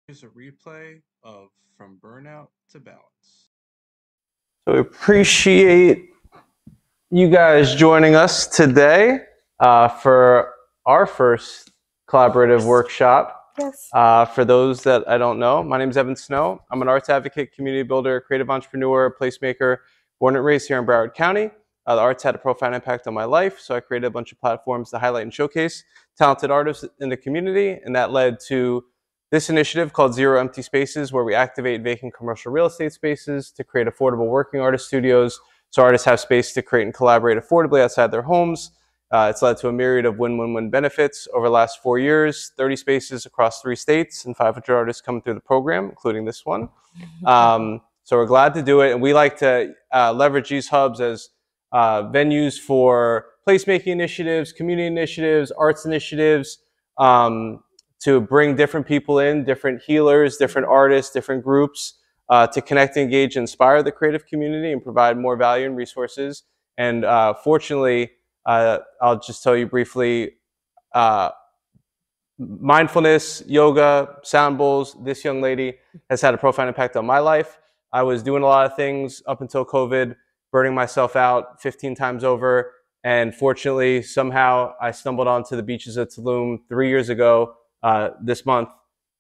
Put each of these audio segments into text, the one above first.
Here's a replay of From Burnout to Balance. So we appreciate you guys joining us today for our first collaborative workshop. Yes. For those that I don't know, my name is Evan Snow. I'm an arts advocate, community builder, creative entrepreneur, placemaker, born and raised here in Broward County. The arts had a profound impact on my life, so I created a bunch of platforms to highlight and showcase talented artists in the community, and that led to this initiative called Zero Empty Spaces, where we activate vacant commercial real estate spaces to create affordable working artist studios so artists have space to create and collaborate affordably outside their homes. It's led to a myriad of win-win-win benefits over the last 4 years, 30 spaces across 3 states, and 500 artists coming through the program, including this one. So we're glad to do it, and we like to leverage these hubs as venues for placemaking initiatives, community initiatives, arts initiatives, to bring different people in, different healers, different artists, different groups, to connect, engage, inspire the creative community and provide more value and resources. And fortunately, I'll just tell you briefly, mindfulness, yoga, sound bowls, this young lady has had a profound impact on my life. I was doing a lot of things up until COVID, burning myself out 15 times over. And fortunately, somehow I stumbled onto the beaches of Tulum 3 years ago this month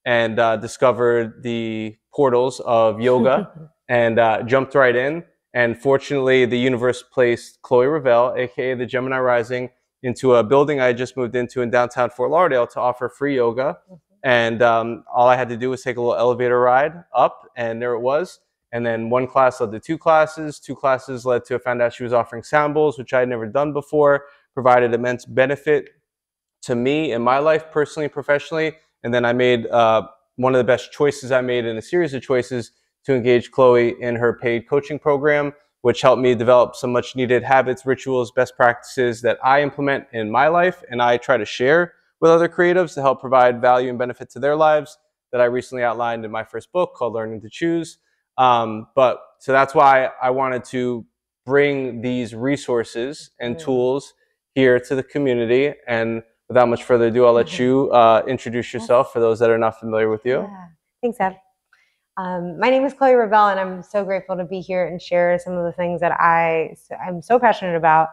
and discovered the portals of yoga and jumped right in. And fortunately, the universe placed Chloe Ravel, aka the Gemini Rising, into a building I just moved into in downtown Fort Lauderdale to offer free yoga. And all I had to do was take a little elevator ride up, and there it was. And then one class led to 2 classes. 2 classes led to, I found out she was offering sound bowls, which I had never done before, provided immense benefit to me in my life, personally and professionally. And then I made one of the best choices I made in a series of choices to engage Chloe in her paid coaching program, which helped me develop some much needed habits, rituals, best practices that I implement in my life and I try to share with other creatives to help provide value and benefit to their lives, that I recently outlined in my first book called Learning to Choose. So that's why I wanted to bring these resources and tools here to the community. And without much further ado, I'll let you introduce yourself for those that are not familiar with you. Yeah. Thanks, Ed. My name is Chloe Ravel, and I'm so grateful to be here and share some of the things that I'm so passionate about.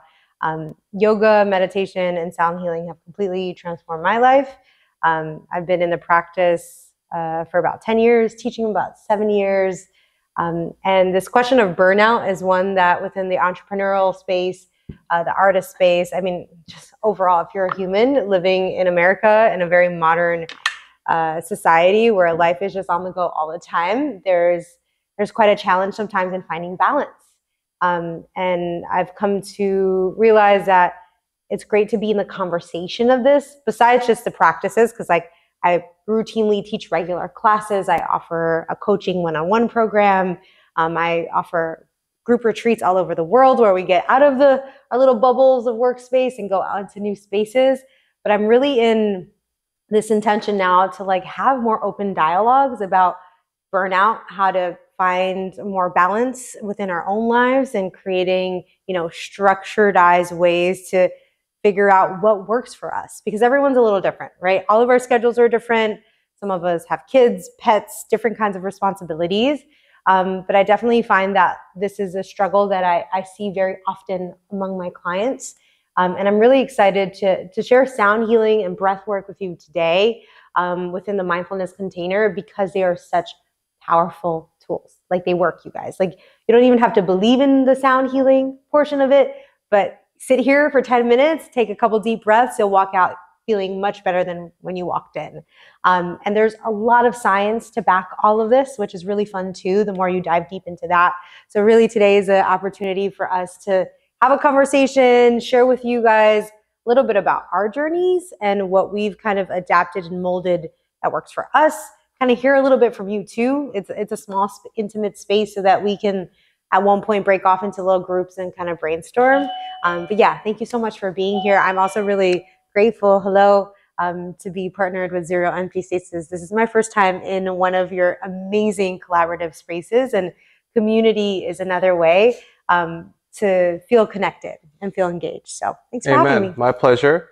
Yoga, meditation, and sound healing have completely transformed my life. I've been in the practice for about 10 years, teaching about 7 years. And this question of burnout is one that within the entrepreneurial space, the artist space, I mean, just overall, if you're a human living in America in a very modern society where life is just on the go all the time, there's quite a challenge sometimes in finding balance. And I've come to realize that it's great to be in the conversation of this, besides just the practices, because like I routinely teach regular classes. I offer a coaching one-on-one program. I offer group retreats all over the world where we get out of our little bubbles of workspace and go out into new spaces. But I'm really in this intention now to like have more open dialogues about burnout, how to find more balance within our own lives, and creating, structuredized ways to figure out what works for us, because everyone's a little different, right? All of our schedules are different. Some of us have kids, pets, different kinds of responsibilities. But I definitely find that this is a struggle that I see very often among my clients. And I'm really excited to share sound healing and breath work with you today within the mindfulness container, because they are such powerful tools. Like, they work, you guys. Like, you don't even have to believe in the sound healing portion of it, but sit here for 10 minutes, take a couple deep breaths, you'll walk out feeling much better than when you walked in. And there's a lot of science to back all of this, which is really fun too, the more you dive deep into that. So really today is an opportunity for us to have a conversation, share with you guys a little bit about our journeys and what we've kind of adapted and molded that works for us. Kind of hear a little bit from you too. It's a small, intimate space so that we can at one point break off into little groups and kind of brainstorm. But yeah, thank you so much for being here. I'm also really grateful, to be partnered with Zero Empty Spaces. This is my first time in one of your amazing collaborative spaces, and community is another way to feel connected and feel engaged. So thanks for having me. My pleasure.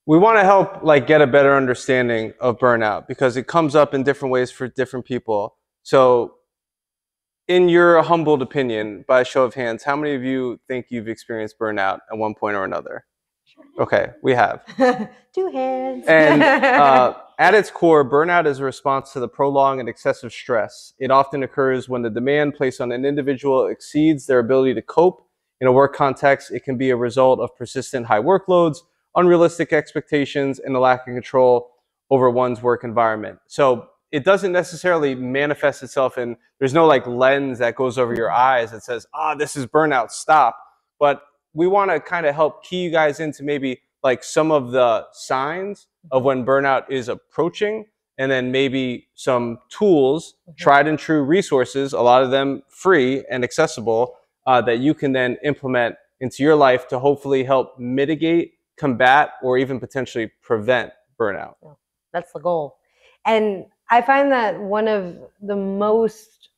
we want to help like get a better understanding of burnout because it comes up in different ways for different people. So in your humbled opinion, by a show of hands, how many of you think you've experienced burnout at one point or another? Okay, we have. 2 hands. And at its core, burnout is a response to the prolonged and excessive stress. It often occurs when the demand placed on an individual exceeds their ability to cope. In a work context, it can be a result of persistent high workloads, unrealistic expectations, and a lack of control over one's work environment. So it doesn't necessarily manifest itself in, there's no like lens that goes over your eyes that says, this is burnout, stop. But we want to kind of help key you guys into maybe like some of the signs of when burnout is approaching, and then maybe some tools, tried and true resources, a lot of them free and accessible, that you can then implement into your life to hopefully help mitigate, combat, or even potentially prevent burnout. That's the goal. And I find that one of the most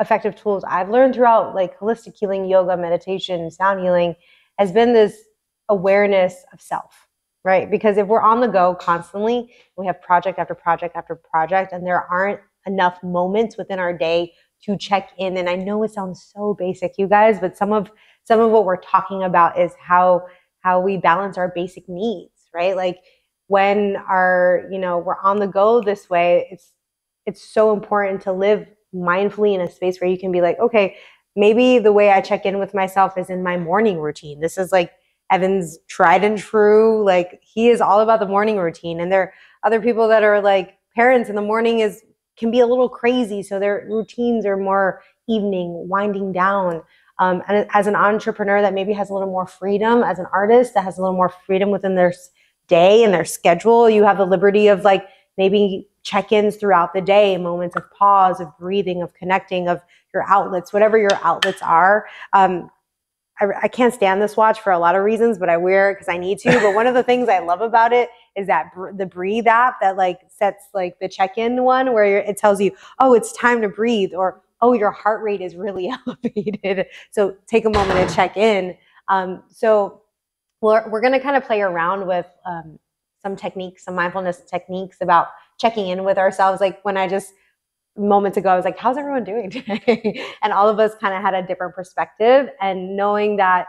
effective tools I've learned throughout like holistic healing, yoga, meditation, sound healing has been this awareness of self, right? Because if we're on the go constantly, we have project after project after project, and there aren't enough moments within our day to check in. And I know it sounds so basic, you guys, but some of what we're talking about is how we balance our basic needs, right? Like when we're on the go this way, it's so important to live mindfully in a space where you can be like, okay, maybe the way I check in with myself is in my morning routine. This is like Evan's tried and true. Like he is all about the morning routine. And there are other people that are like parents, and the morning can be a little crazy. So their routines are more evening, winding down. And as an entrepreneur that maybe has a little more freedom, as an artist that has a little more freedom within their day and their schedule, you have the liberty of like maybe check-ins throughout the day, moments of pause, of breathing, of connecting, of your outlets, whatever your outlets are. I can't stand this watch for a lot of reasons, but I wear it because I need to. But one of the things I love about it is that the Breathe app that like sets like the check-in one where it tells you, oh, it's time to breathe, or oh, your heart rate is really elevated. So take a moment to check in. So we're going to kind of play around with some techniques, some mindfulness techniques about checking in with ourselves. Like when moments ago, I was like, how's everyone doing today? And all of us kind of had a different perspective, and knowing that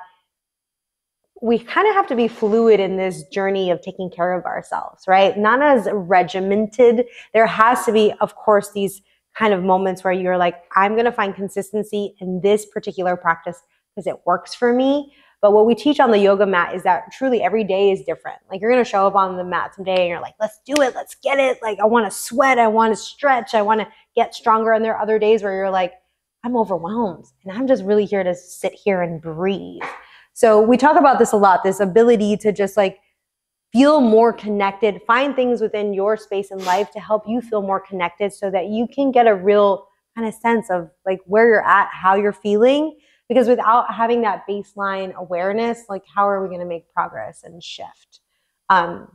we kind of have to be fluid in this journey of taking care of ourselves, right? Not as regimented. There has to be, of course, these kind of moments where you're like, I'm going to find consistency in this particular practice because it works for me. But what we teach on the yoga mat is that truly every day is different. Like you're going to show up on the mat someday and you're like, let's do it. Let's get it. Like I want to sweat. I want to stretch. I want to get stronger. And there are other days where you're like, I'm overwhelmed and I'm just really here to sit here and breathe. So we talk about this a lot, this ability to just like feel more connected, find things within your space in life to help you feel more connected so that you can get a real kind of sense of like where you're at, how you're feeling. Because without having that baseline awareness, like how are we going to make progress and shift? How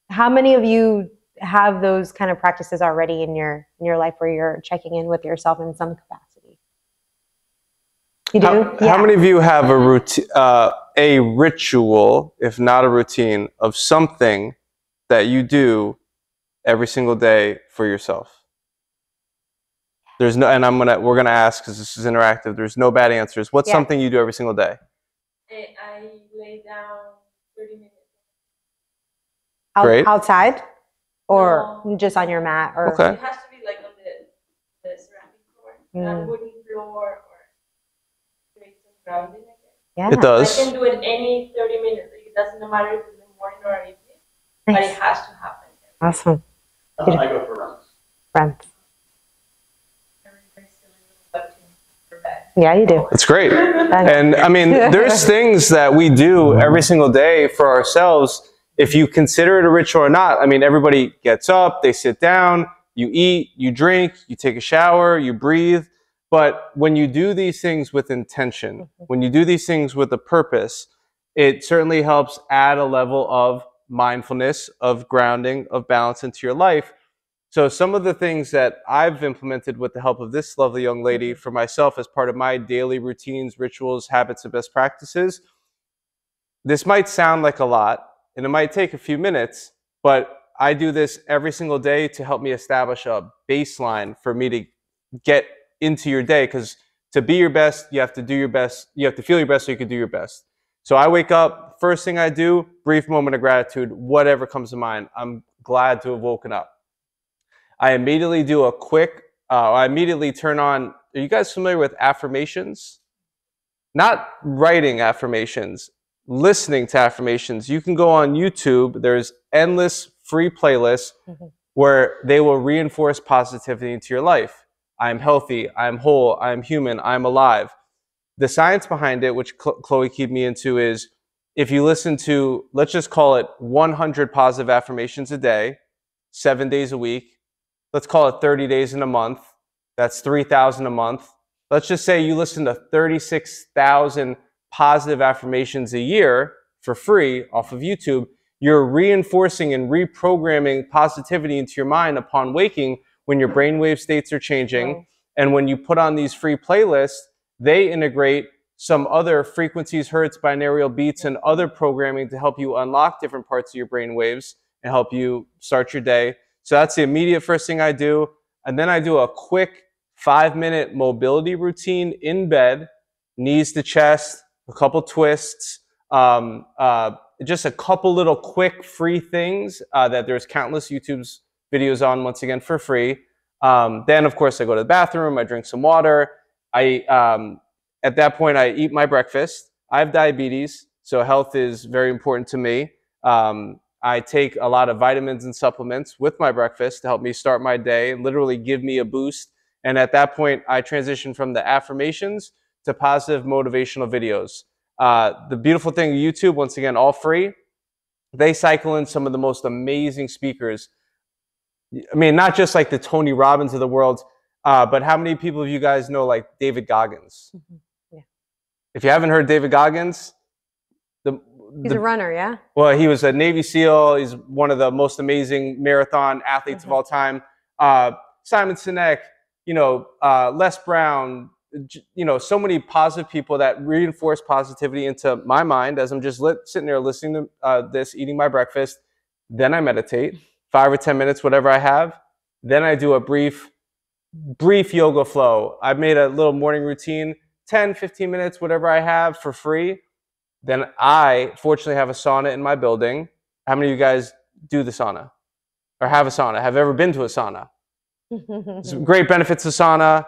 many of you have those kind of practices already in your life where you're checking in with yourself in some capacity? You do? How many of you have a routine, a ritual, if not a routine, of something that you do every single day for yourself? There's no, and we're gonna ask because this is interactive. There's no bad answers. What's something you do every single day? I lay down 30 minutes. Great. Outside, or just on your mat, or okay. It has to be like on the ceramic floor, not wooden floor, or create some grounding. Yeah, it does. I can do it any 30 minutes. Like, it doesn't matter if it's in the morning or evening, but it has to happen. Awesome. I go for runs. Runs. Yeah, you do. It's great. And I mean, there's things that we do every single day for ourselves. If you consider it a ritual or not, I mean, everybody gets up, they sit down, you eat, you drink, you take a shower, you breathe. But when you do these things with intention, when you do these things with a purpose, it certainly helps add a level of mindfulness, of grounding, of balance into your life. So some of the things that I've implemented with the help of this lovely young lady for myself as part of my daily routines, rituals, habits, and best practices, this might sound like a lot. and it might take a few minutes, but I do this every single day to help me establish a baseline for me to get into your day, because to be your best, you have to do your best. You have to feel your best so you can do your best. So I wake up, first thing I do, brief moment of gratitude, whatever comes to mind. I'm glad to have woken up. I immediately do a quick, I immediately turn on, are you guys familiar with affirmations? Not writing affirmations, listening to affirmations. You can go on YouTube. There's endless free playlists where they will reinforce positivity into your life. I'm healthy, I'm whole, I'm human, I'm alive. The science behind it, which Chloe keyed me into, is if you listen to, let's just call it 100 positive affirmations a day, 7 days a week, let's call it 30 days in a month, that's 3,000 a month. Let's just say you listen to 36,000 positive affirmations a year for free off of YouTube. You're reinforcing and reprogramming positivity into your mind upon waking when your brainwave states are changing. Right. And when you put on these free playlists, they integrate some other frequencies, hertz, binaural beats, and other programming to help you unlock different parts of your brainwaves and help you start your day. So that's the immediate first thing I do. And then I do a quick 5-minute mobility routine in bed, knees to chest, a couple twists, just a couple little quick free things that there's countless YouTube's videos on, once again, for free. Then, of course, I go to the bathroom, I drink some water. At that point, I eat my breakfast. I have diabetes, so health is very important to me. I take a lot of vitamins and supplements with my breakfast to help me start my day, literally give me a boost. And at that point, I transition from the affirmations to positive motivational videos. The beautiful thing with YouTube, once again, all free, they cycle in some of the most amazing speakers. I mean, not just like the Tony Robbins of the world, but how many people of you guys know like David Goggins? Yeah. If you haven't heard David Goggins, He's a runner, yeah? Well, he was a Navy SEAL. He's one of the most amazing marathon athletes of all time. Simon Sinek, Les Brown, so many positive people that reinforce positivity into my mind as I'm just sitting there listening to this, eating my breakfast. Then I meditate, 5 or 10 minutes, whatever I have. Then I do a brief yoga flow. I've made a little morning routine, 10, 15 minutes, whatever I have for free. Then I fortunately have a sauna in my building. How many of you guys do the sauna or have a sauna? Have ever been to a sauna? Some great benefits of sauna.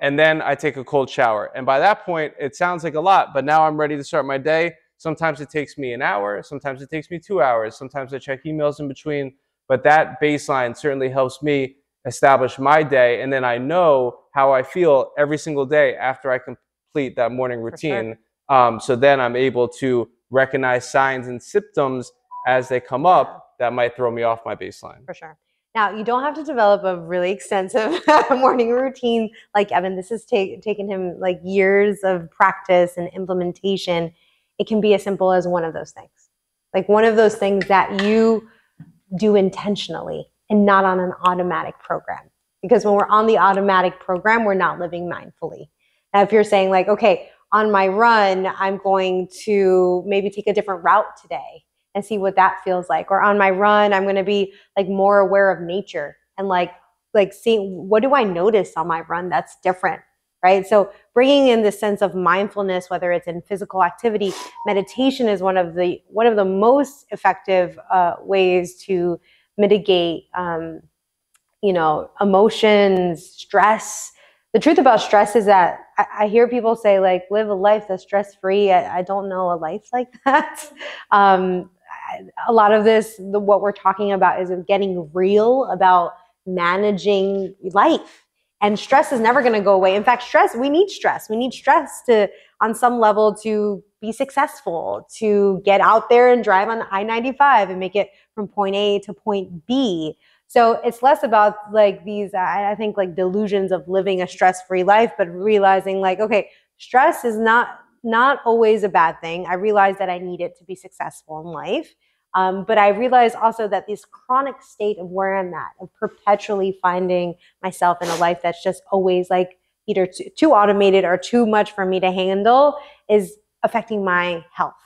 And then I take a cold shower. And by that point, it sounds like a lot, but now I'm ready to start my day. Sometimes it takes me an hour. Sometimes it takes me 2 hours. Sometimes I check emails in between. But that baseline certainly helps me establish my day. And then I know how I feel every single day after I complete that morning routine. So then I'm able to recognize signs and symptoms as they come up that might throw me off my baseline. For sure. Now, you don't have to develop a really extensive morning routine like Evan. This has taken him like years of practice and implementation. It can be as simple as one of those things. Like one of those things that you do intentionally and not on an automatic program. Because when we're on the automatic program, we're not living mindfully. Now, if you're saying like, okay, on my run, I'm going to maybe take a different route today and see what that feels like. Or on my run, I'm going to be like more aware of nature and like seeing what do I notice on my run that's different, right? So bringing in this sense of mindfulness, whether it's in physical activity, meditation is one of the most effective ways to mitigate, emotions, stress. The truth about stress is that I hear people say like, live a life that's stress-free. I don't know a life like that. A lot of this, what we're talking about is getting real about managing life. And stress is never going to go away. In fact, we need stress. We need stress to, on some level, to be successful, to get out there and drive on I-95 and make it from point A to point B. So it's less about like these, I think like delusions of living a stress-free life, but realizing like, okay, stress is not always a bad thing. I realize that I need it to be successful in life. But I realize also that this chronic state of where I'm at, of perpetually finding myself in a life that's just always like either too automated or too much for me to handle is affecting my health.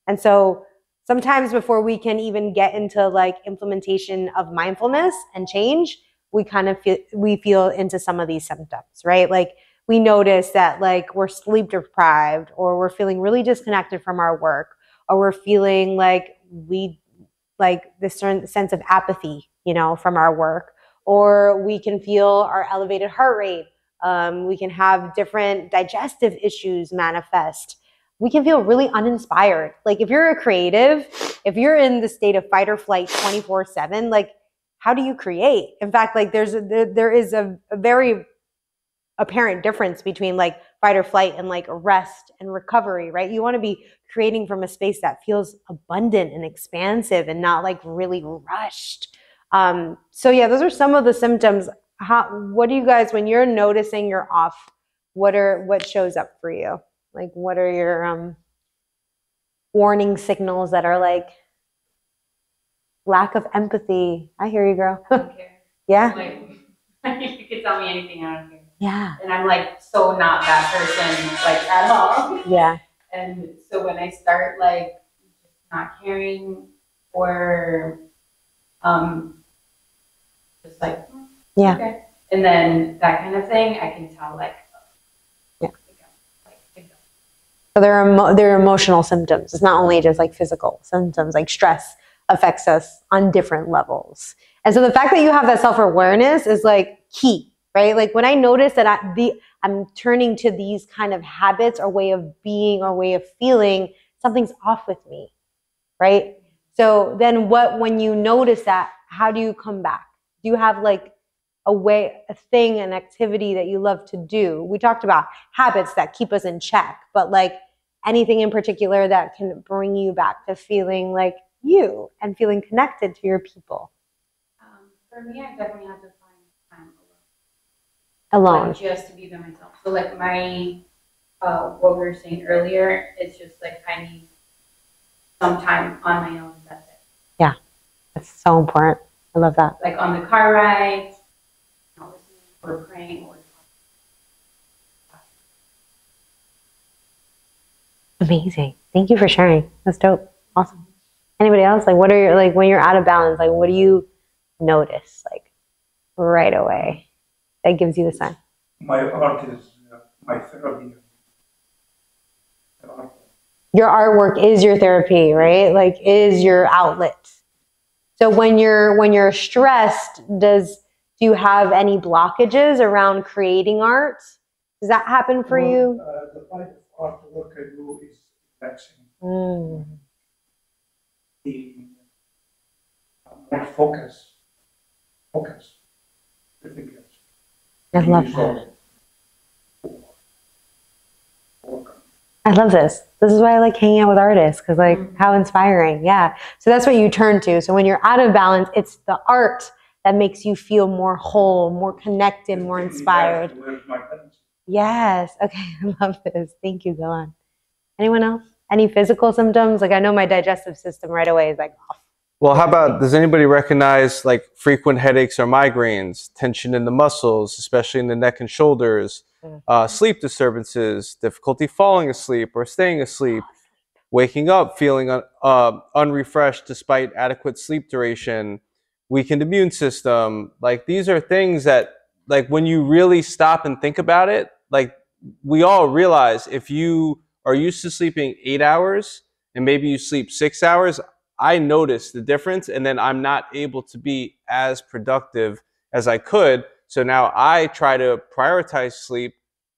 And so sometimes before we can even get into like implementation of mindfulness and change, we kind of feel into some of these symptoms, right? Like we notice that like we're sleep deprived, or we're feeling really disconnected from our work, or we're feeling like this certain sense of apathy, from our work, or we can feel our elevated heart rate. We can have different digestive issues manifest. We can feel really uninspired. Like if you're a creative, if you're in the state of fight or flight 24/7, like how do you create? In fact, like there is a very apparent difference between like fight or flight and like rest and recovery, right? You want to be creating from a space that feels abundant and expansive and not like really rushed. So yeah, those are some of the symptoms. What do you guys, when you're noticing you're off, what shows up for you? Like what are your warning signals that are like lack of empathy? I hear you, girl. I don't care. Yeah. Like, you could tell me anything, I don't care. Yeah. And I'm like so not that person, like at all. Yeah. And so when I start like not caring or just like yeah. Okay. And then that kind of thing, I can tell like yeah. So there are emotional symptoms. It's not only just like physical symptoms, like stress affects us on different levels. And so the fact that you have that self-awareness is like key, right? Like when I notice that I'm turning to these kind of habits or way of being or way of feeling, something's off with me, right? So then when you notice that, how do you come back? Do you have like a thing, an activity that you love to do? We talked about habits that keep us in check, but like anything in particular that can bring you back to feeling like you and feeling connected to your people? For me, I definitely have to find time alone. Like just to be by myself. So like my, what we were saying earlier, it's just like I need some time on my own. That's it. Yeah, that's so important. I love that. Like on the car ride, or praying, or amazing. Thank you for sharing. That's dope. Awesome. Anybody else? Like, what are your, like when you're out of balance? Like, what do you notice like right away that gives you the sign? My art is my therapy. Your artwork is your therapy, right? Like, is your outlet. So when you're stressed, do you have any blockages around creating art? Does that happen for you? The type of artwork I do is relaxing. The more focus. Everything else. I love that. I love this. This is why I like hanging out with artists, because like how inspiring. Yeah. So that's what you turn to. So when you're out of balance, it's the art that makes you feel more whole, more connected, more inspired. Yes. Okay. I love this. Thank you. Go on. Anyone else? Any physical symptoms? Like I know my digestive system right away is like off. Well, how about, does anybody recognize like frequent headaches or migraines, tension in the muscles, especially in the neck and shoulders, sleep disturbances, difficulty falling asleep or staying asleep, waking up feeling unrefreshed despite adequate sleep duration, weakened immune system? Like these are things that, like when you really stop and think about it, like we all realize if you are used to sleeping 8 hours and maybe you sleep 6 hours, I notice the difference, and then I'm not able to be as productive as I could. So now I try to prioritize sleep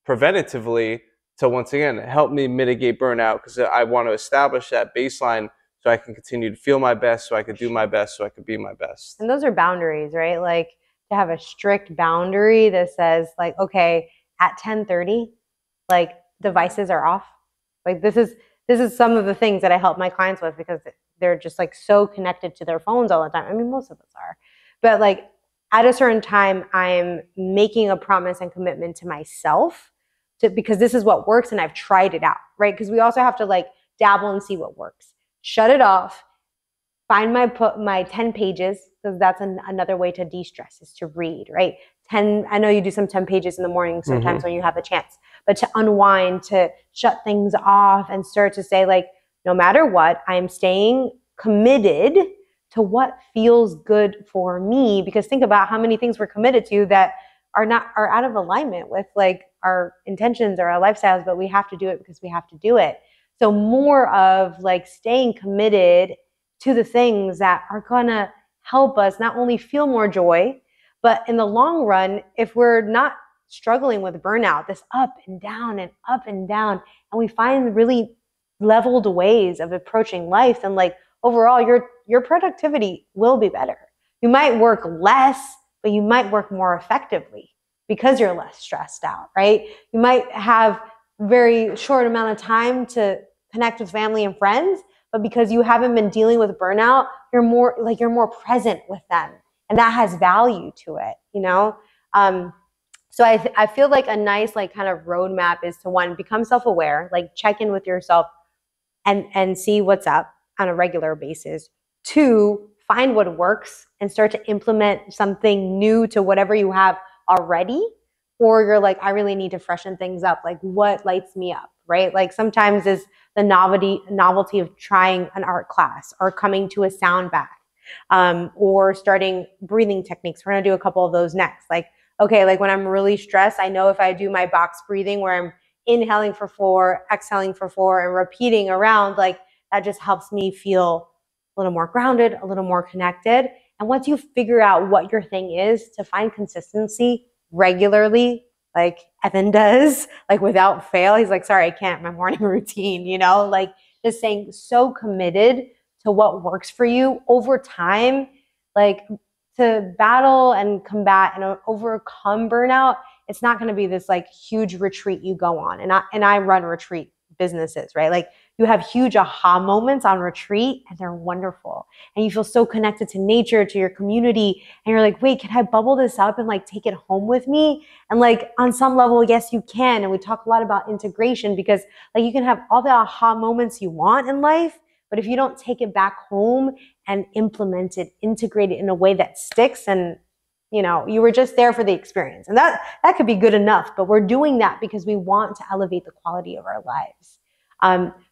preventatively to, once again, help me mitigate burnout, because I want to establish that baseline so I can continue to feel my best, so I could do my best, so I could be my best. And those are boundaries, right? Like to have a strict boundary that says like, okay, at 10:30, like devices are off. Like this is some of the things that I help my clients with, because they're just like so connected to their phones all the time. I mean, most of us are. But like at a certain time, I'm making a promise and commitment to myself because this is what works and I've tried it out, right? Because we also have to like dabble and see what works. Shut it off. Find my 10 pages, because that's another way to de-stress, is to read, right? I know you do some 10 pages in the morning sometimes when you have a chance, but to unwind, to shut things off and start to say like, no matter what, I'm staying committed to what feels good for me. Because think about how many things we're committed to that are out of alignment with like our intentions or our lifestyles, but we have to do it because we have to do it. So more of like staying committed to the things that are gonna help us not only feel more joy, but in the long run, if we're not struggling with burnout, this up and down and up and down, and we find really leveled ways of approaching life, then like overall your productivity will be better. You might work less, but you might work more effectively because you're less stressed out, right? You might have very short amount of time to connect with family and friends, but because you haven't been dealing with burnout, you're more present with them, and that has value to it, you know? So I feel like a nice like kind of roadmap is to, one, become self-aware, like check in with yourself and see what's up on a regular basis. 2, find what works and start to implement something new to whatever you have already. Or you're like, I really need to freshen things up. Like what lights me up, right? Like sometimes is the novelty of trying an art class or coming to a sound bath, or starting breathing techniques. We're gonna do a couple of those next. Like, okay, like when I'm really stressed, I know if I do my box breathing where I'm inhaling for 4, exhaling for 4, and repeating around, like that just helps me feel a little more grounded, a little more connected. And once you figure out what your thing is, to find consistency regularly, like Evan does, like without fail. He's like, sorry, I can't, my morning routine, you know, like just saying so committed to what works for you over time, like to battle and combat and overcome burnout. It's not going to be this like huge retreat you go on. And I run retreat businesses, right? Like you have huge aha moments on retreat and they're wonderful. And you feel so connected to nature, to your community. And you're like, wait, can I bubble this up and like take it home with me? And like on some level, yes, you can. And we talk a lot about integration because like you can have all the aha moments you want in life, but if you don't take it back home and implement it, integrate it in a way that sticks, and you know, you were just there for the experience. And that could be good enough, but we're doing that because we want to elevate the quality of our lives.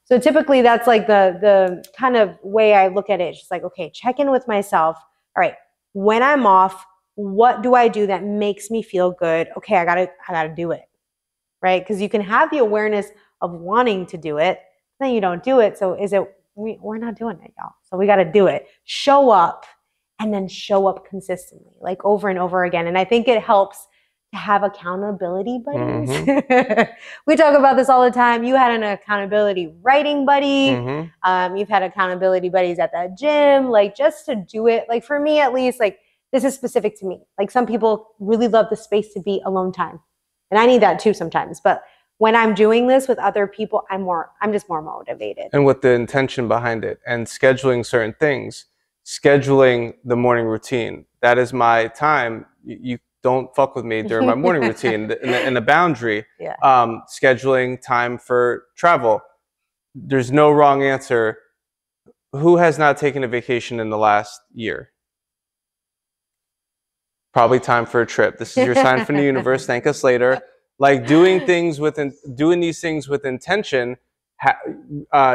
So typically that's like the kind of way I look at it. It's just like, okay, check in with myself. All right, when I'm off, what do I do that makes me feel good? Okay, I gotta do it, right? Because you can have the awareness of wanting to do it, then you don't do it. So we're not doing it, y'all. So we gotta do it. Show up. And then show up consistently, like over and over again. And I think it helps to have accountability buddies. Mm-hmm. We talk about this all the time. You had an accountability writing buddy. Mm-hmm. You've had accountability buddies at the gym, like just to do it. Like for me, at least, like this is specific to me. Like some people really love the space to be alone time. And I need that too sometimes. But when I'm doing this with other people, I'm just more motivated. And with the intention behind it and scheduling certain things. Scheduling the morning routine. That is my time. You don't fuck with me during my morning routine. And the boundary. Yeah. Scheduling time for travel. There's no wrong answer. Who has not taken a vacation in the last year? Probably time for a trip. This is your sign from the universe. Thank us later. Like doing these things with intention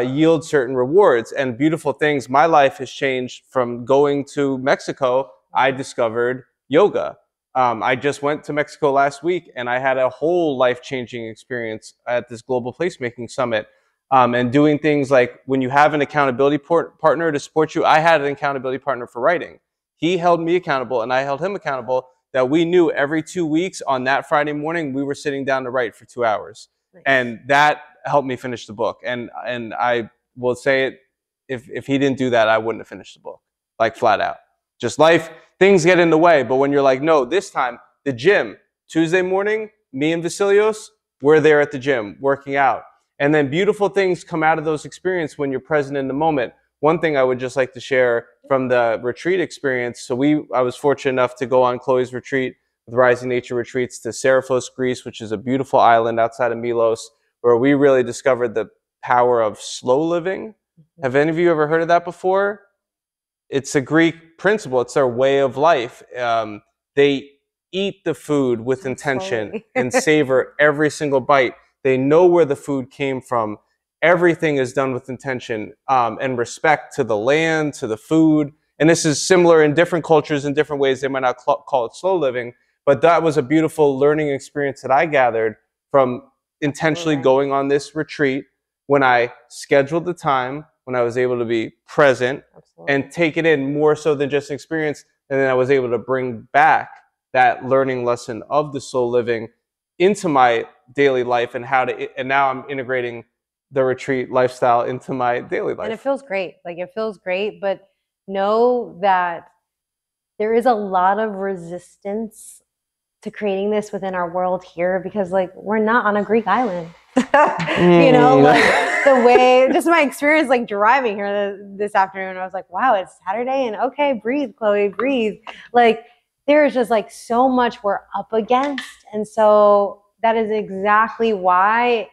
yield certain rewards and beautiful things. My life has changed from going to Mexico. I discovered yoga. I just went to Mexico last week and I had a whole life-changing experience at this global placemaking summit. And doing things like when you have an accountability partner to support you. I had an accountability partner for writing. He held me accountable and I held him accountable, that we knew every 2 weeks on that Friday morning, we were sitting down to write for 2 hours. Nice. And that helped me finish the book. And I will say it, if he didn't do that, I wouldn't have finished the book, like flat out. Just life, things get in the way. But when you're like, no, this time, the gym, Tuesday morning, me and Vasilios, we're there at the gym working out. And then beautiful things come out of those experiences when you're present in the moment. One thing I would just like to share from the retreat experience. So I was fortunate enough to go on Chloe's retreat with Rising Nature Retreats to Serifos, Greece, which is a beautiful island outside of Milos, where we really discovered the power of slow living. Have any of you ever heard of that before? It's a Greek principle. It's their way of life. They eat the food with intention and savor every single bite. They know where the food came from. everything is done with intention and respect to the land, to the food. And this is similar in different cultures in different ways. They might not call it slow living, but that was a beautiful learning experience that I gathered from intentionally going on this retreat when I scheduled the time, when I was able to be present and take it in more so than just experience. And then I was able to bring back that learning lesson of the soul living into my daily life and now I'm integrating the retreat lifestyle into my daily life. And it feels great. Like, it feels great, but know that there is a lot of resistance to creating this within our world here, because like, we're not on a Greek island. You know, like the way, just my experience, like driving here this afternoon, I was like, wow, it's Saturday, and okay, breathe, Chloe, breathe. Like, there's just like so much we're up against. And so that is exactly why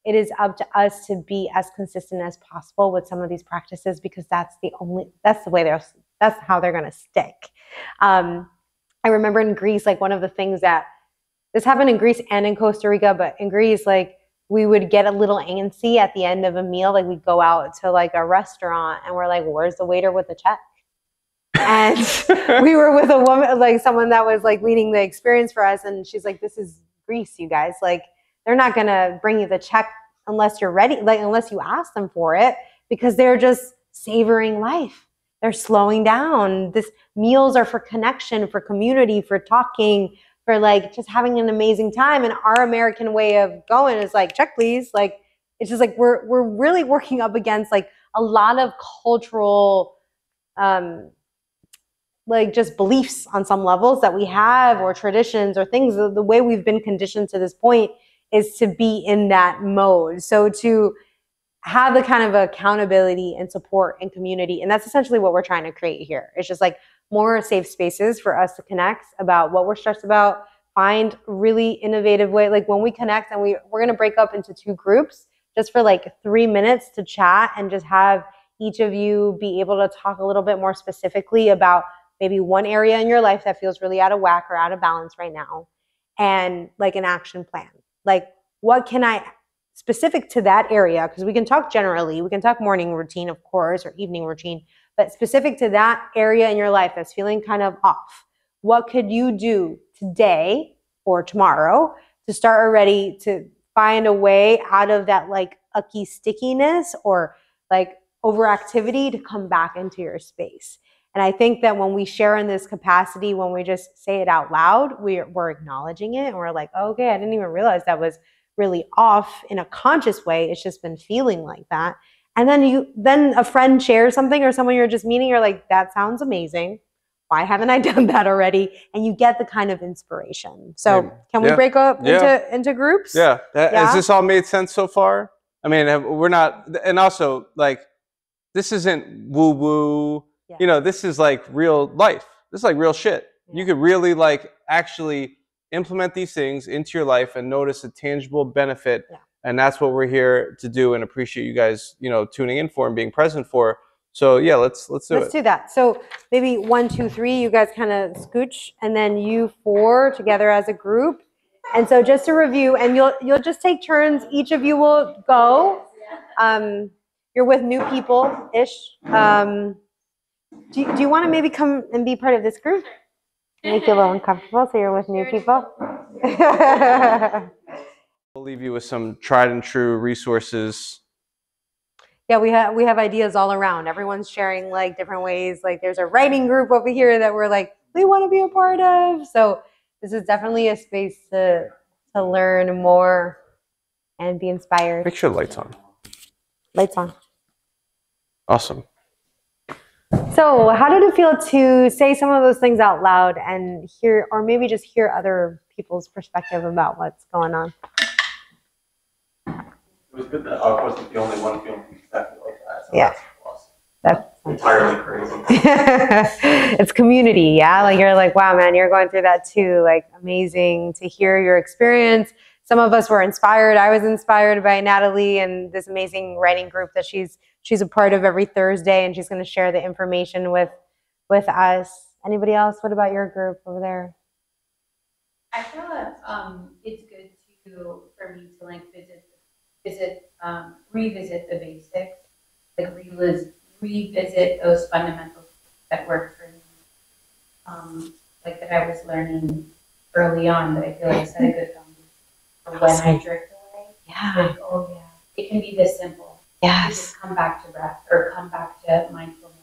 it is up to us to be as consistent as possible with some of these practices, because that's the way that's how they're going to stick. I remember in Greece, like one of the things that this happened in Greece and in Costa Rica, but in Greece, like we would get a little antsy at the end of a meal. Like we'd go out to like a restaurant and we're like, where's the waiter with the check? And we were with a woman, like someone that was like leading the experience for us. And she's like, this is Greece, you guys. Like, they're not going to bring you the check unless you're ready, like unless you ask them for it, because they're just savoring life. They're slowing down. Meals are for connection, for community, for talking, for like just having an amazing time. And our American way of going is like, check please. Like, it's just like, we're really working up against like a lot of cultural, like just beliefs on some levels that we have, or traditions or things. The way we've been conditioned to this point is to be in that mode. So to have the kind of accountability and support and community, and that's essentially what we're trying to create here. It's just like more safe spaces for us to connect about what we're stressed about, find really innovative way. Like when we connect, and we're going to break up into 2 groups just for like 3 minutes to chat, and just have each of you be able to talk a little bit more specifically about maybe one area in your life that feels really out of whack or out of balance right now, and like an action plan. Like, what can I, specific to that area, because we can talk generally, we can talk morning routine, of course, or evening routine, but specific to that area in your life that's feeling kind of off, what could you do today or tomorrow to start already to find a way out of that like ucky stickiness or like overactivity to come back into your space? And I think that when we share in this capacity, when we just say it out loud, we're acknowledging it, and we're like, oh, okay, I didn't even realize that was really off in a conscious way. It's just been feeling like that. And then a friend shares something, or someone you're just meeting, you're like, that sounds amazing. Why haven't I done that already? And you get the kind of inspiration. So can we break up into groups? Yeah. Has this all made sense so far? I mean, we're not, and also like, this isn't woo woo. Yeah. You know, this is like real life. This is like real shit. Yeah. You could really like actually implement these things into your life and notice a tangible benefit. Yeah. And that's what we're here to do, and appreciate you guys, you know, tuning in for and being present for. So yeah, let's do that. So maybe 1, 2, 3, you guys kind of scooch, and then you 4 together as a group. And so just to review, and you'll just take turns. Each of you will go. You're with new people-ish. Do you want to maybe come and be part of this group? Make you a little uncomfortable, so you're with new people. We'll leave you with some tried and true resources. Yeah, we have ideas all around. Everyone's sharing like different ways. Like there's a writing group over here that we're like, we want to be a part of. So this is definitely a space to learn more and be inspired. Make sure the light's on. Lights on. Awesome. So how did it feel to say some of those things out loud and hear, or maybe just hear other people's perspective about what's going on? It was good that I wasn't the only one feeling exactly like that. So yeah. That's entirely crazy. It's community, yeah? Like you're like, wow, man, you're going through that too. Like amazing to hear your experience. Some of us were inspired. I was inspired by Natalie and this amazing writing group that she's a part of every Thursday, and she's going to share the information with us. Anybody else? What about your group over there? I feel that it's good for me to like visit revisit the basics, like revisit those fundamentals that work for me, like that I was learning early on, that I feel like set a good foundation for when I drift away. Yeah. Like, oh yeah, it can be this simple. Yes. You just come back to breath or come back to mindfulness,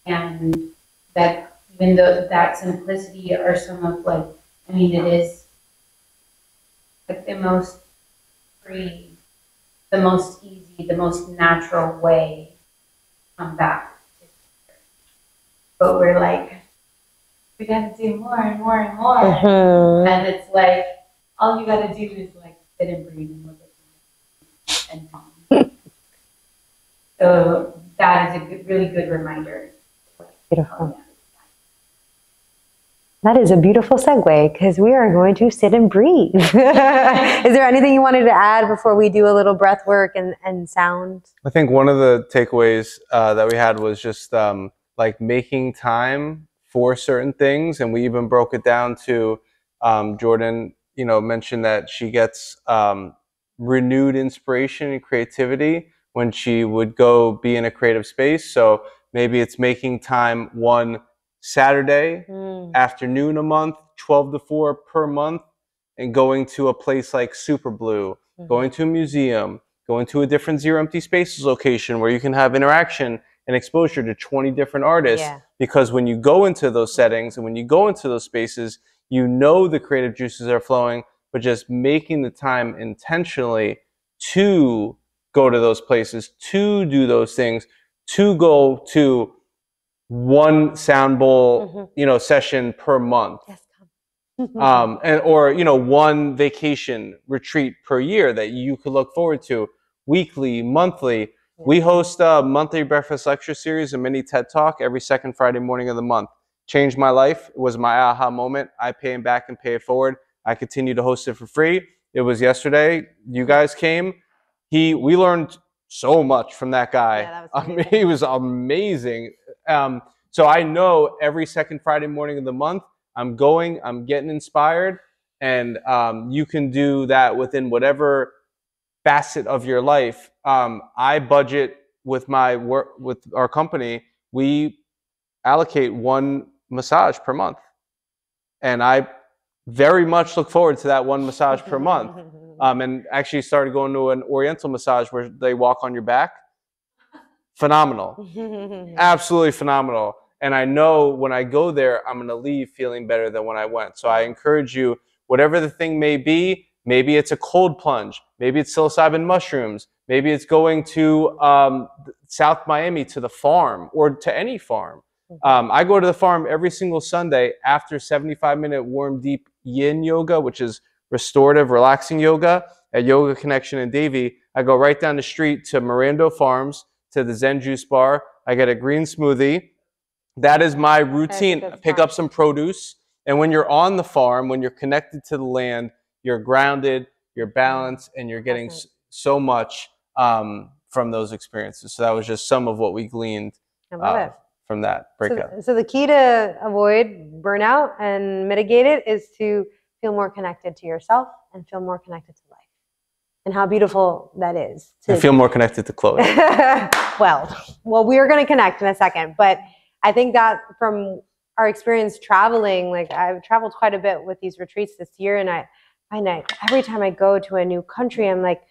and that even though that simplicity are some of like, I mean, it is like the most free, the most easy, the most natural way to come back. But we're like, we gotta do more and more and more. Mhm. And it's like, all you gotta do is like sit and breathe and look at and calm. So that is a good, really good reminder. Beautiful. That is a beautiful segue, because we are going to sit and breathe. Is there anything you wanted to add before we do a little breath work and sound? I think one of the takeaways that we had was just like making time for certain things, and we even broke it down to Jordan, mentioned that she gets renewed inspiration and creativity when she would go be in a creative space. So maybe it's making time one Saturday afternoon a month, 12 to 4 per month, and going to a place like Super Blue, going to a museum, going to a different Zero Empty Spaces location where you can have interaction and exposure to 20 different artists. Yeah. Because when you go into those settings and when you go into those spaces, the creative juices are flowing, but just making the time intentionally to go to those places, to do those things, to go to one sound bowl, session per month. Yes. Or one vacation retreat per year that you could look forward to weekly, monthly. Yeah. We host a monthly breakfast lecture series, a mini TED Talk every second Friday morning of the month. Changed my life. It was my aha moment. I pay him back and pay it forward. I continue to host it for free. It was yesterday. You guys came. We learned so much from that guy. Yeah, that was he was amazing. So I know every second Friday morning of the month, I'm getting inspired, and you can do that within whatever facet of your life. I budget with my work, with our company, we allocate one massage per month. And I very much look forward to that one massage per month. And actually started going to an Oriental massage where they walk on your back. Phenomenal. Absolutely phenomenal. And I know when I go there, I'm going to leave feeling better than when I went. So I encourage you, whatever the thing may be, maybe it's a cold plunge, maybe it's psilocybin mushrooms, maybe it's going to South Miami to the farm or to any farm. I go to the farm every single Sunday after 75-minute warm, deep yin yoga, which is restorative, relaxing yoga at Yoga Connection in Davie. I go right down the street to Mirando Farms, to the Zen Juice Bar. I get a green smoothie. That is my routine. Pick up some produce. And when you're on the farm, when you're connected to the land, you're grounded, you're balanced, and you're getting so much from those experiences. So that was just some of what we gleaned from that breakout. So the key to avoid burnout and mitigate it is to feel more connected to yourself and feel more connected to life. And how beautiful that is. I feel more connected to Chloe. well, we are going to connect in a second. But I think that from our experience traveling, like I've traveled quite a bit with these retreats this year. And I find that every time I go to a new country, I'm like,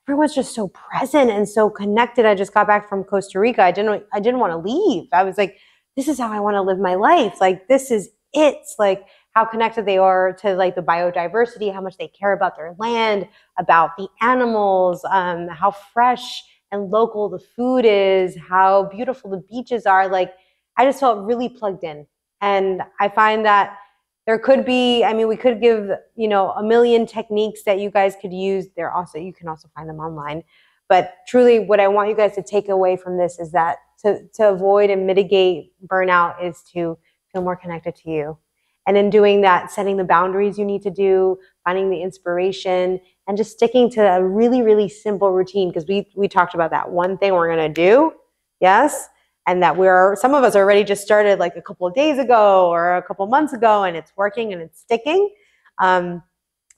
everyone's just so present and so connected. I just got back from Costa Rica. I didn't want to leave. I was like, this is how I want to live my life. Like, this is it. It's like how connected they are to like the biodiversity, how much they care about their land, about the animals, how fresh and local the food is, how beautiful the beaches are. Like, I just felt really plugged in. And I find that there could be, we could give, a million techniques that you guys could use. You can also find them online. But truly what I want you guys to take away from this is that to avoid and mitigate burnout is to feel more connected to you. And in doing that, setting the boundaries you need to do, finding the inspiration, and just sticking to a really, really simple routine. Because we talked about that one thing we're going to do. Yes. And that some of us already just started like a couple of days ago or a couple of months ago, and it's working and it's sticking.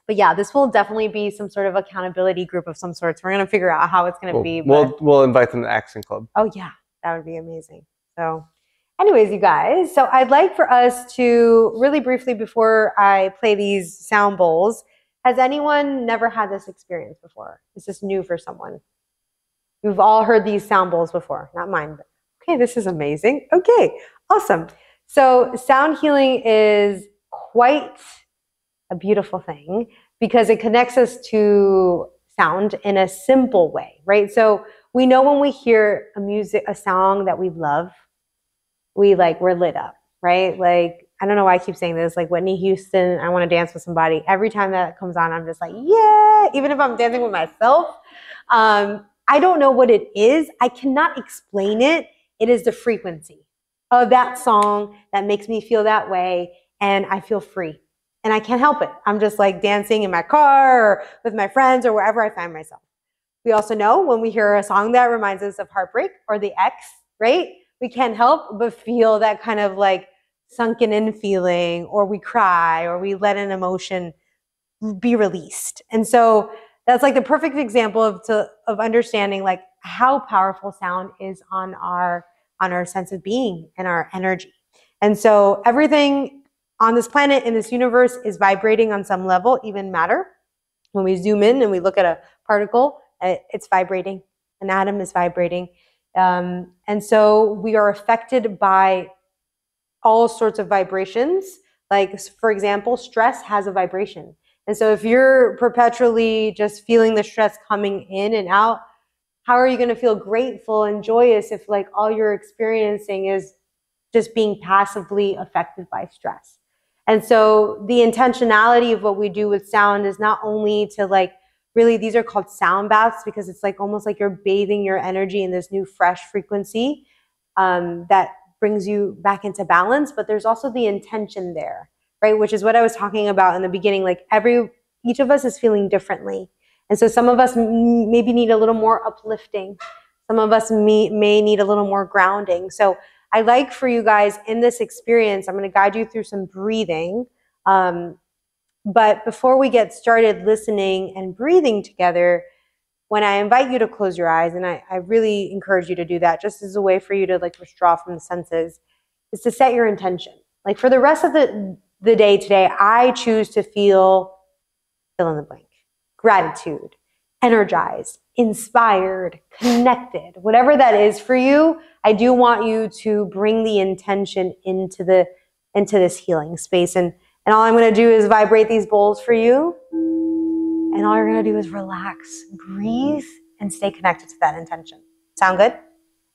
But yeah, this will definitely be some sort of accountability group of some sorts. We're going to figure out how it's going to be. We'll invite them to Accent Club. Oh yeah, that would be amazing. So anyways, you guys, so I'd like for us to really briefly, before I play these sound bowls, has anyone never had this experience before? Is this new for someone? You've all heard these sound bowls before, not mine, but okay, this is amazing. Okay, awesome. So sound healing is quite a beautiful thing because it connects us to sound in a simple way, right? So we know when we hear a song that we love, we're lit up, right? Like, I don't know why I keep saying this, like Whitney Houston, I Want to Dance with Somebody. Every time that comes on, I'm just like, yeah, even if I'm dancing with myself. I don't know what it is. I cannot explain it. It is the frequency of that song that makes me feel that way, and I feel free. And I can't help it. I'm just like dancing in my car or with my friends or wherever I find myself. We also know when we hear a song that reminds us of heartbreak or the ex, right? We can't help but feel that kind of like sunken in feeling, or we cry, or we let an emotion be released. And so that's like the perfect example of understanding like how powerful sound is on our sense of being and our energy. And so everything on this planet, in this universe, is vibrating on some level, even matter. When we zoom in and we look at a particle, it's vibrating. An atom is vibrating. And so we are affected by all sorts of vibrations. Like, for example, stress has a vibration. And so if you're perpetually just feeling the stress coming in and out, how are you going to feel grateful and joyous if like all you're experiencing is just being passively affected by stress? And so the intentionality of what we do with sound is not only to like, really, these are called sound baths because it's like almost like you're bathing your energy in this new fresh frequency that brings you back into balance. But there's also the intention there, right? Which is what I was talking about in the beginning. Like each of us is feeling differently. And so some of us maybe need a little more uplifting. Some of us may need a little more grounding. So I'd like for you guys in this experience, I'm going to guide you through some breathing. But before we get started listening and breathing together, when I invite you to close your eyes, and I really encourage you to do that just as a way for you to like withdraw from the senses, is to set your intention. Like for the rest of the day today, I choose to fill in the blank. Gratitude, energized, inspired, connected, whatever that is for you. I do want you to bring the intention into this healing space. And all I'm going to do is vibrate these bowls for you. And all you're going to do is relax, breathe, and stay connected to that intention. Sound good?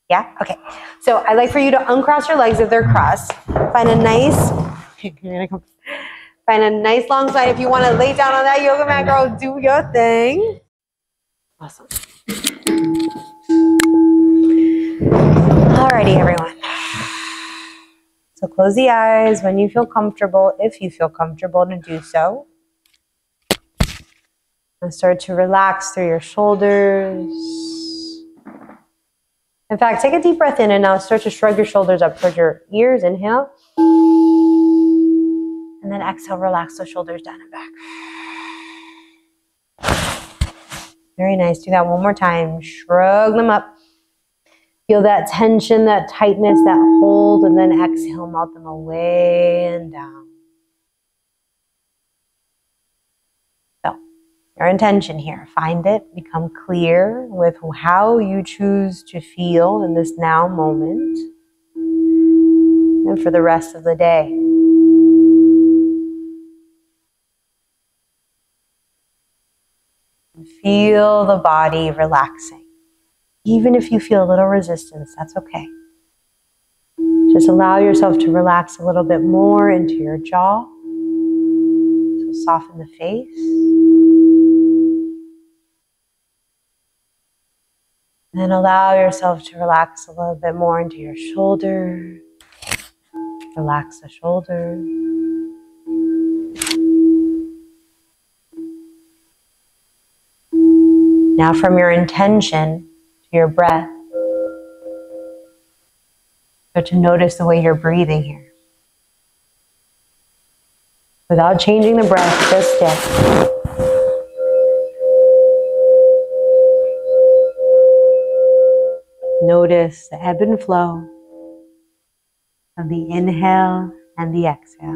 Yeah? Okay. So I'd like for you to uncross your legs if they're crossed. Find a nice long spine. If you want to lay down on that yoga mat, girl, do your thing. Awesome. Alrighty, everyone. So close the eyes when you feel comfortable, if you feel comfortable to do so. And start to relax through your shoulders. In fact, take a deep breath in and now start to shrug your shoulders up towards your ears. Inhale. And then exhale, relax those shoulders down and back. Very nice. Do that one more time. Shrug them up. Feel that tension, that tightness, that hold, and then exhale, melt them away and down. So, your intention here, find it, become clear with how you choose to feel in this now moment and for the rest of the day. Feel the body relaxing. Even if you feel a little resistance, that's okay. Just allow yourself to relax a little bit more into your jaw. So soften the face. And then allow yourself to relax a little bit more into your shoulder. Relax the shoulder. Now from your intention to your breath, start to notice the way you're breathing here. Without changing the breath, just stay. Notice the ebb and flow of the inhale and the exhale.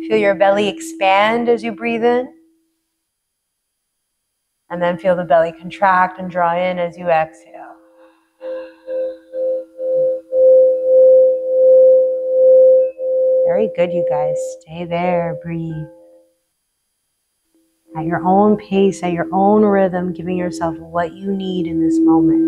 Feel your belly expand as you breathe in. And then feel the belly contract and draw in as you exhale. Very good, you guys. Stay there, breathe. At your own pace, at your own rhythm, giving yourself what you need in this moment.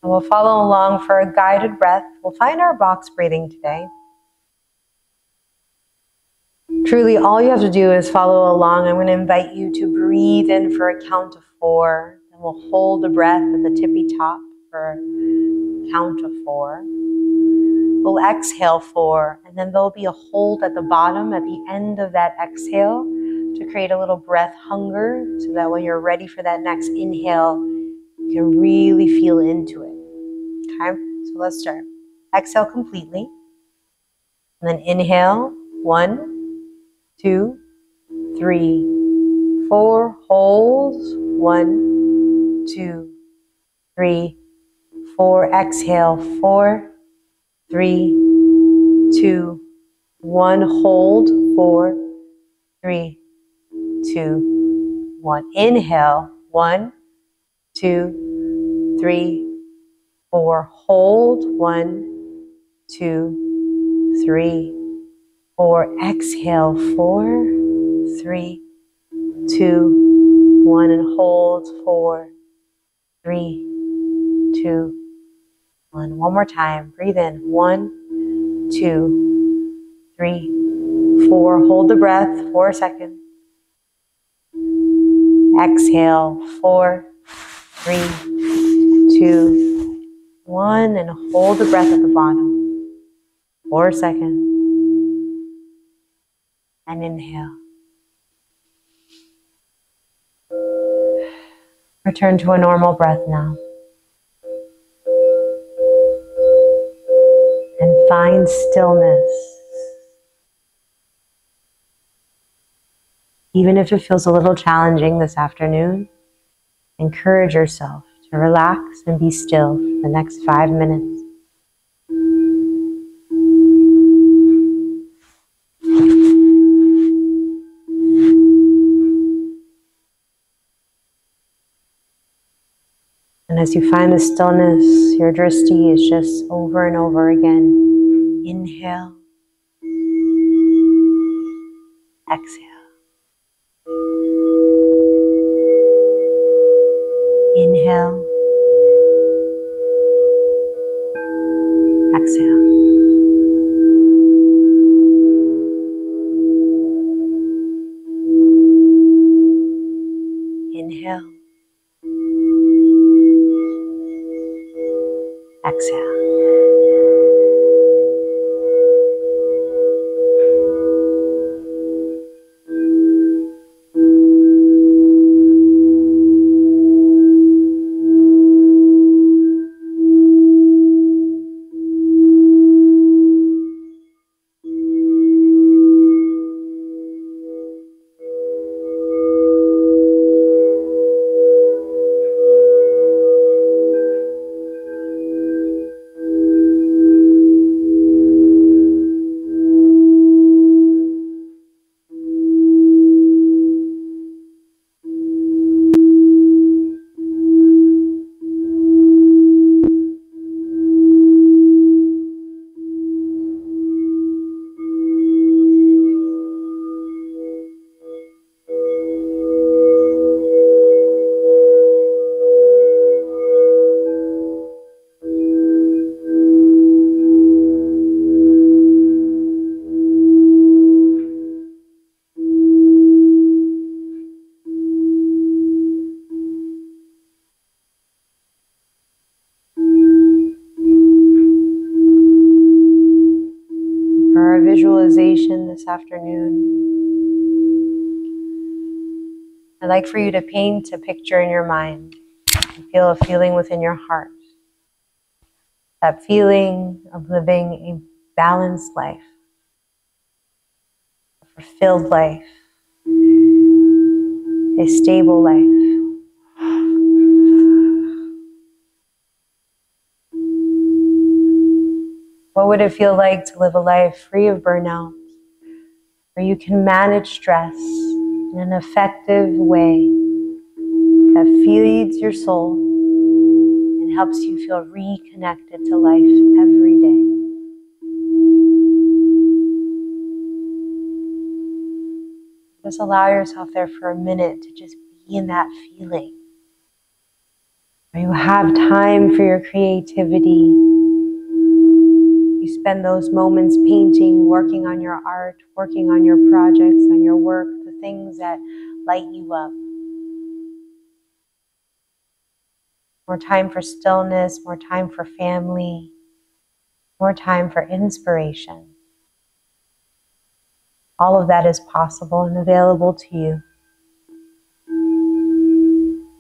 And we'll follow along for a guided breath. We'll find our box breathing today. Truly, all you have to do is follow along. I'm going to invite you to breathe in for a count of 4. Then we'll hold the breath at the tippy top for a count of 4. We'll exhale 4, and then there'll be a hold at the bottom at the end of that exhale to create a little breath hunger so that when you're ready for that next inhale, you can really feel into it. Okay, so let's start. Exhale completely, and then inhale, 1, 2, 3, 4, hold, 1, 2, 3, 4, exhale, 4, 3, 2, 1, hold, 4, 3, 2, 1. Inhale, 1, 2, 3, 4. Hold, 1, 2, 3, 4. Exhale, 4, 3, 2, 1. And hold, 4, 3, 2, 1. One more time. Breathe in. 1, 2, 3, 4. Hold the breath. 4 seconds. Exhale. 4, 3, 2, 1. And hold the breath at the bottom. 4 seconds. And inhale. Return to a normal breath now. And find stillness. Even if it feels a little challenging this afternoon, encourage yourself to relax and be still for the next 5 minutes. And as you find the stillness, your drishti is just over and over again. Inhale. Exhale. Inhale. Exhale. Inhale. Exhale. For our visualization this afternoon, I'd like for you to paint a picture in your mind and feel a feeling within your heart. that feeling of living a balanced life, a fulfilled life, a stable life. What would it feel like to live a life free of burnout, where you can manage stress in an effective way that feeds your soul and helps you feel reconnected to life every day? Just allow yourself there for a minute to just be in that feeling, where you have time for your creativity. You spend those moments painting, working on your art, working on your projects, on your work, the things that light you up. More time for stillness, more time for family, more time for inspiration. All of that is possible and available to you.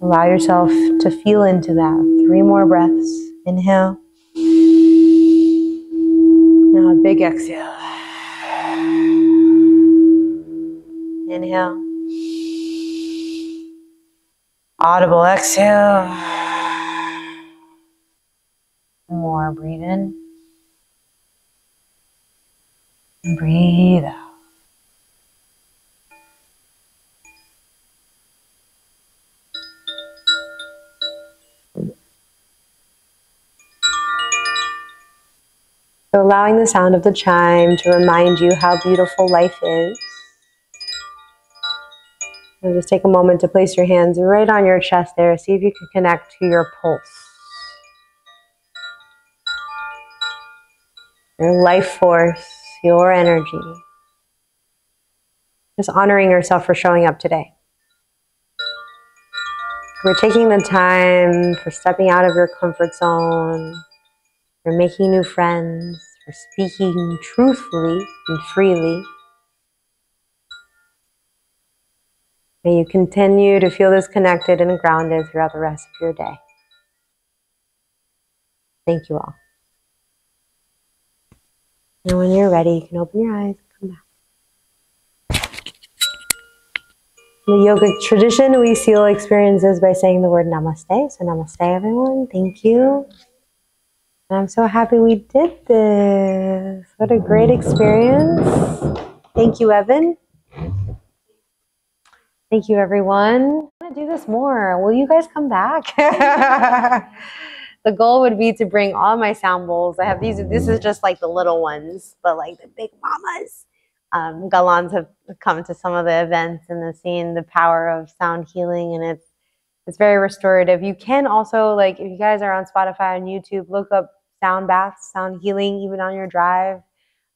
Allow yourself to feel into that. 3 more breaths. Inhale. Now a big exhale. Inhale. Audible exhale. More. Breathe in. And breathe out. So allowing the sound of the chime to remind you how beautiful life is. And just take a moment to place your hands right on your chest there. See if you can connect to your pulse. Your life force, your energy. Just honoring yourself for showing up today. We're taking the time for stepping out of your comfort zone, for making new friends, for speaking truthfully and freely. May you continue to feel this connected and grounded throughout the rest of your day. Thank you all. And when you're ready, you can open your eyes and come back. In the yogic tradition, we seal experiences by saying the word namaste. So namaste, everyone. Thank you. And I'm so happy we did this. What a great experience. Thank you, Evan. Thank you, everyone. I want to do this more. Will you guys come back? The goal would be to bring all my sound bowls. I have these. This is just like the little ones, but like the big mamas. Galans have come to some of the events and seen the power of sound healing, and it's very restorative. You can also, like, if you guys are on Spotify and YouTube, look up sound baths, sound healing, even on your drive.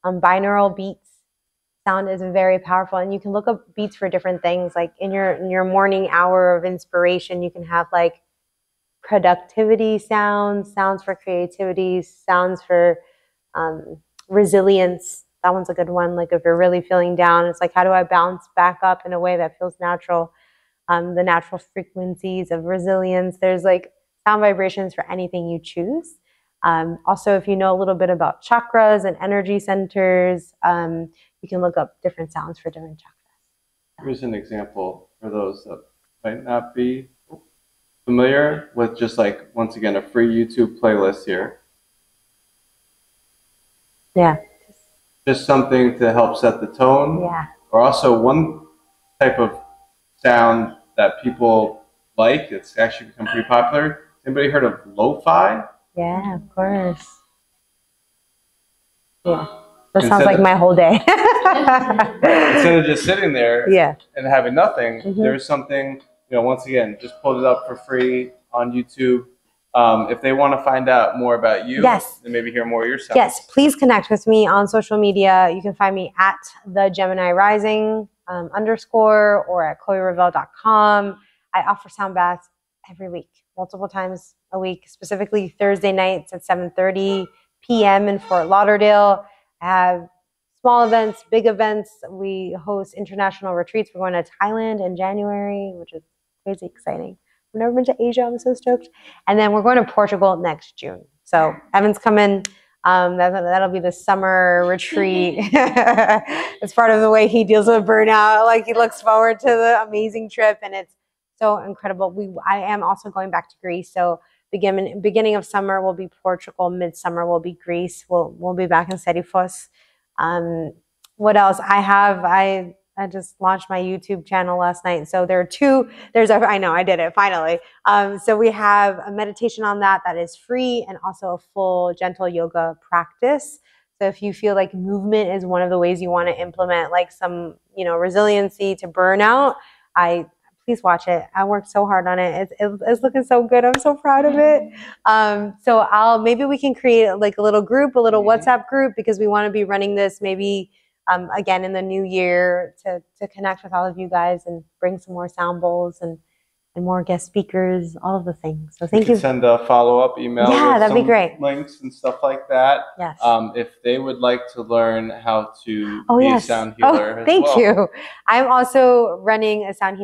Binaural beats. Sound is very powerful, and you can look up beats for different things. Like in your morning hour of inspiration, you can have like productivity sounds, sounds for creativity, sounds for resilience. That one's a good one. Like if you're really feeling down, it's like, how do I bounce back up in a way that feels natural? The natural frequencies of resilience. There's like sound vibrations for anything you choose. Also, if you know a little bit about chakras and energy centers, you can look up different sounds for different chakras. Here's an example for those that might not be familiar with, just like, once again, a free YouTube playlist here. Yeah. Just something to help set the tone. Yeah. Or also one type of sound that people like, it's actually become pretty popular. Anybody heard of lo-fi? Yeah, of course. Yeah. That sounds like my whole day. Instead of just sitting there and having nothing, there's something, once again, just pulled it up for free on YouTube. If they want to find out more about you, and maybe hear more of your sounds. Yes, please connect with me on social media. You can find me at the Gemini Rising _ or at chloeravel.com. I offer sound baths every week, multiple times a week, specifically Thursday nights at 7:30 p.m. in Fort Lauderdale. I have small events, big events. We host international retreats. We're going to Thailand in January, which is crazy exciting. I've never been to Asia. I'm so stoked. And then we're going to Portugal next June. So Evan's coming. That'll be the summer retreat. It's part of the way he deals with burnout. Like he looks forward to the amazing trip, and it's so incredible. I am also going back to Greece. So beginning of summer will be Portugal. Midsummer will be Greece. We'll be back in Serifos. What else? I just launched my YouTube channel last night. So I know I did it finally. So we have a meditation on that is free, and also a full gentle yoga practice. So if you feel like movement is one of the ways you want to implement like some, resiliency to burnout, please watch it. I worked so hard on it. It's looking so good. I'm so proud of it. So maybe we can create like a little group, a little WhatsApp group, because we want to be running this maybe again in the new year to connect with all of you guys and bring some more sound bowls and more guest speakers, all of the things. So thank you. Send a follow-up email. Yeah, with that'd be some great. Links and stuff like that. Yes. If they would like to learn how to be a sound healer. Thank you. I'm also running a sound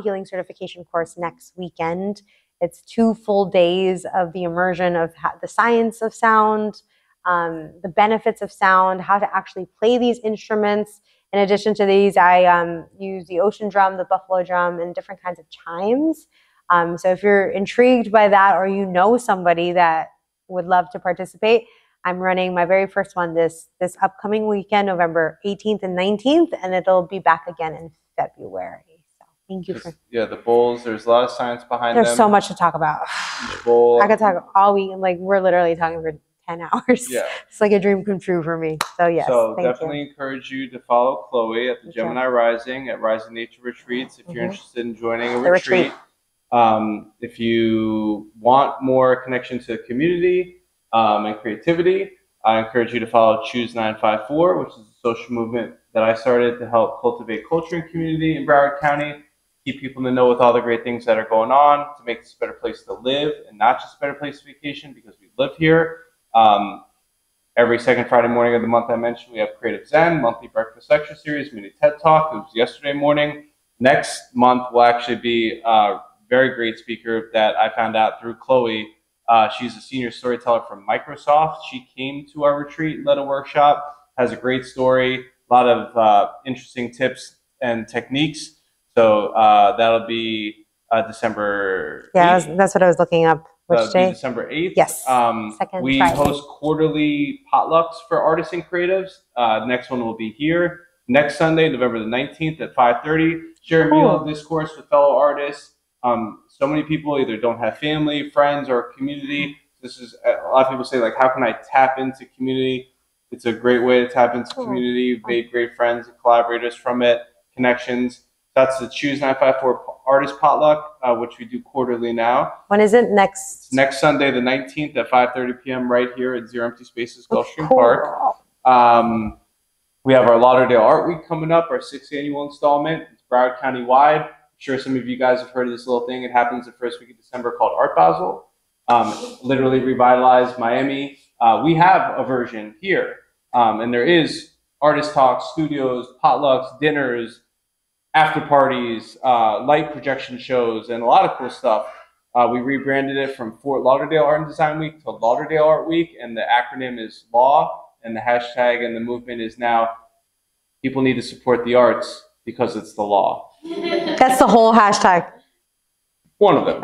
healing certification course next weekend. It's 2 full days of the immersion of the science of sound, the benefits of sound, how to actually play these instruments. In addition to these, I use the ocean drum, the buffalo drum, and different kinds of chimes. So if you're intrigued by that, or you know somebody that would love to participate, I'm running my very first one this upcoming weekend, November 18th and 19th, and it'll be back again in February. So thank you for the bowls. There's a lot of science behind them. There's so much to talk about. Bowl. I could talk all week. Like we're literally talking for 10 hours. Yeah. It's like a dream come true for me. So yes. So definitely encourage you to follow Chloe at the Gemini Rising at Rising Nature Retreats if you're interested in joining a retreat. If you want more connection to the community and creativity, I encourage you to follow Choose 954, which is a social movement that I started to help cultivate culture and community in Broward County, keep people in the know with all the great things that are going on, to make this a better place to live and not just a better place to vacation, because we live here. Every second Friday morning of the month I mentioned, we have Creative Zen, monthly breakfast lecture series, mini TED Talk. It was yesterday morning. Next month will actually be a very great speaker that I found out through Chloe. She's a senior storyteller from Microsoft. She came to our retreat, led a workshop, has a great story, a lot of interesting tips and techniques. So that'll be December 8th. Yeah, that's what I was looking up. Which day? December 8th. Yes. We host quarterly potlucks for artists and creatives. Next one will be here next Sunday, November the 19th at 5:30. Share a meal and discourse with fellow artists. So many people either don't have family, friends, or community. This is a lot of people say, like, how can I tap into community? It's a great way to tap into community. We've made great friends and collaborators from it, connections. That's the Choose 954 Artist Potluck, which we do quarterly now. When is it? Next Sunday, the 19th at 5:30 p.m. right here at Zero Empty Spaces, Gulfstream Park. We have our Lauderdale Art Week coming up, our 6th annual installment. It's Broward County wide. I'm sure some of you guys have heard of this little thing. It happens the first week of December, called Art Basel. Literally revitalized Miami. We have a version here, and there is artist talks, studios, potlucks, dinners, after parties, light projection shows, and a lot of cool stuff. We rebranded it from Fort Lauderdale Art and Design Week to Lauderdale Art Week, and the acronym is LAW, and the hashtag and the movement is now people need to support the arts because it's the law. That's the whole hashtag. One of them.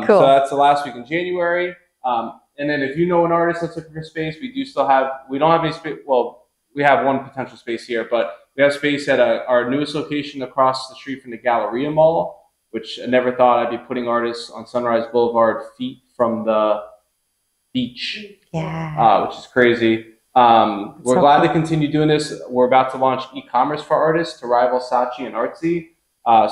Cool. So that's the last week in January. And then if you know an artist that's looking for space, we don't have any space. Well, we have one potential space here, but we have space at our newest location across the street from the Galleria Mall, which I never thought I'd be putting artists on Sunrise Boulevard feet from the beach, which is crazy. We're glad to continue doing this. We're about to launch e-commerce for artists to rival Saatchi and Artsy.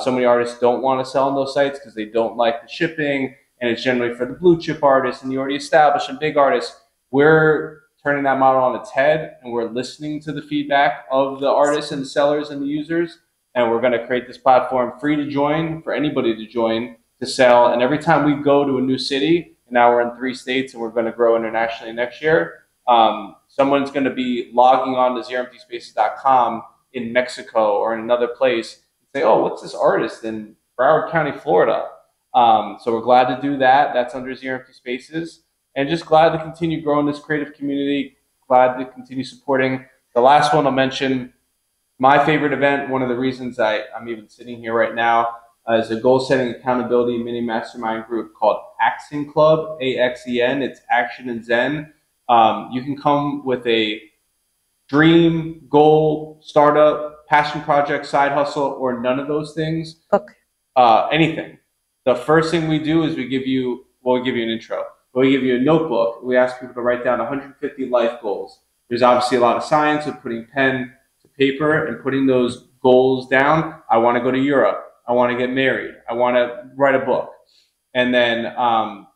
So many artists don't want to sell on those sites because they don't like the shipping, and it's generally for the blue chip artists and the already established and big artists. We're turning that model on its head, and we're listening to the feedback of the artists and the sellers and the users, and we're going to create this platform free to join, for anybody to join, to sell. And every time we go to a new city, and now we're in 3 states and we're going to grow internationally next year, someone's going to be logging on to zeroemptyspaces.com in Mexico or in another place and say, oh, what's this artist in Broward County, Florida? So we're glad to do that. That's under Zero Empty Spaces. And just glad to continue growing this creative community. Glad to continue supporting. The last one I'll mention, my favorite event, one of the reasons I'm even sitting here right now, is a goal-setting accountability mini mastermind group called Axen Club, AXEN. It's Action and Zen. You can come with a dream, goal, startup, passion project, side hustle, or none of those things. Book. Anything. The first thing we do is we give you an intro. We give you a notebook. We ask people to write down 150 life goals. There's obviously a lot of science of putting pen to paper and putting those goals down. I want to go to Europe. I want to get married. I want to write a book. And then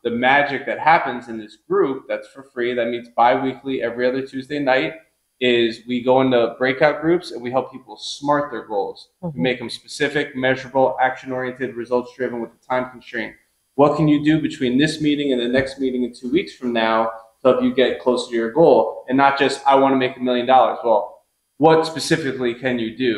the magic that happens in this group that's for free, that meets bi-weekly every other Tuesday night, is we go into breakout groups and we help people smart their goals. We make them specific, measurable, action-oriented, results-driven with a time constraint. What can you do between this meeting and the next meeting in 2 weeks from now to help you get closer to your goal? And not just, I want to make $1 million. Well, what specifically can you do?